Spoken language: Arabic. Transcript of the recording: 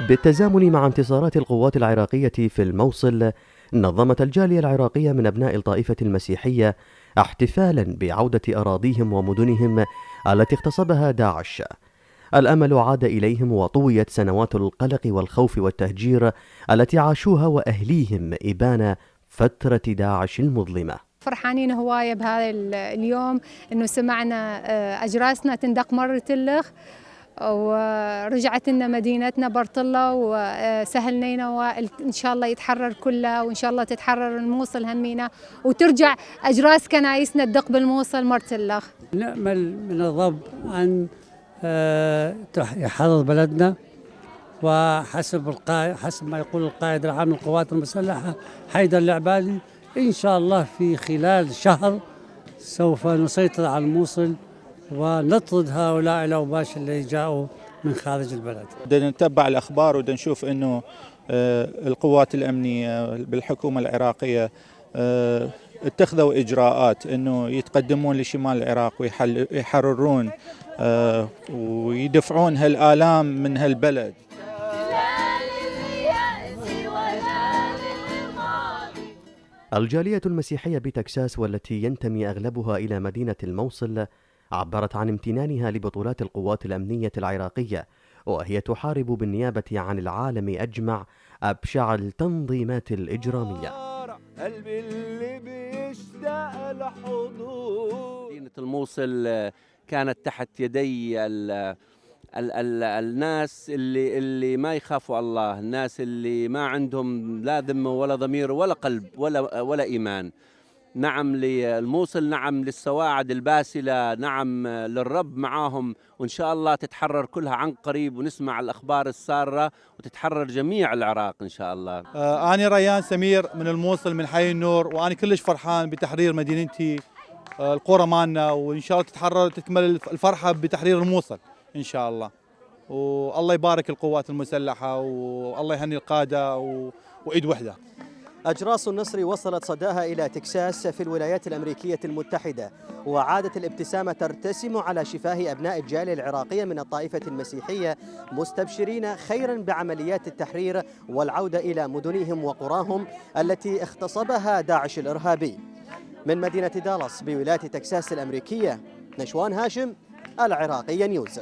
بالتزامن مع انتصارات القوات العراقية في الموصل، نظمت الجالية العراقية من أبناء الطائفة المسيحية احتفالا بعودة أراضيهم ومدنهم التي اغتصبها داعش. الأمل عاد إليهم وطويت سنوات القلق والخوف والتهجير التي عاشوها وأهليهم إبان فترة داعش المظلمة. فرحانين هواية بهذا اليوم إنه سمعنا أجراسنا تندق مرة الخ، ورجعت لنا مدينتنا برطلة وسهلنينا، وإن شاء الله يتحرر كلها، وإن شاء الله تتحرر الموصل همينا، وترجع أجراس كنايسنا تدق بالموصل مرتلخ. نأمل من الرب أن يحرر بلدنا، وحسب ما يقول القائد العام للقوات المسلحة حيدر العبادي، إن شاء الله في خلال شهر سوف نسيطر على الموصل ونطرد هؤلاء الأوباش اللي جاءوا من خارج البلد. بدنا نتبع الأخبار وبدنا نشوف أنه القوات الأمنية بالحكومة العراقية اتخذوا إجراءات أنه يتقدمون لشمال العراق ويحررون ويدفعون هالآلام من هالبلد. الجالية المسيحية بتكساس والتي ينتمي أغلبها إلى مدينة الموصل عبرت عن امتنانها لبطولات القوات الأمنية العراقية، وهي تحارب بالنيابة عن العالم أجمع أبشع التنظيمات الإجرامية. قلبي اللي بيشتاق لحضور. مدينة الموصل كانت تحت يدي الناس اللي ما يخافوا الله، الناس اللي ما عندهم لا ذمة ولا ضمير ولا قلب ولا إيمان. نعم للموصل، نعم للسواعد الباسلة، نعم للرب معاهم، وإن شاء الله تتحرر كلها عن قريب، ونسمع الأخبار السارة وتتحرر جميع العراق إن شاء الله. أنا ريان سمير من الموصل من حي النور، وأنا كلش فرحان بتحرير مدينتي القرى مالنا، وإن شاء الله تتحرر تكمل الفرحة بتحرير الموصل إن شاء الله. والله يبارك القوات المسلحة، والله يهني القادة وإيد وحدة. أجراس النصر وصلت صداها إلى تكساس في الولايات الأمريكية المتحدة، وعادت الابتسامة ترتسم على شفاه أبناء الجالية العراقية من الطائفة المسيحية، مستبشرين خيرا بعمليات التحرير والعودة إلى مدنهم وقراهم التي اغتصبها داعش الإرهابي. من مدينة دالاس بولاية تكساس الأمريكية، نشوان هاشم، العراقية نيوز.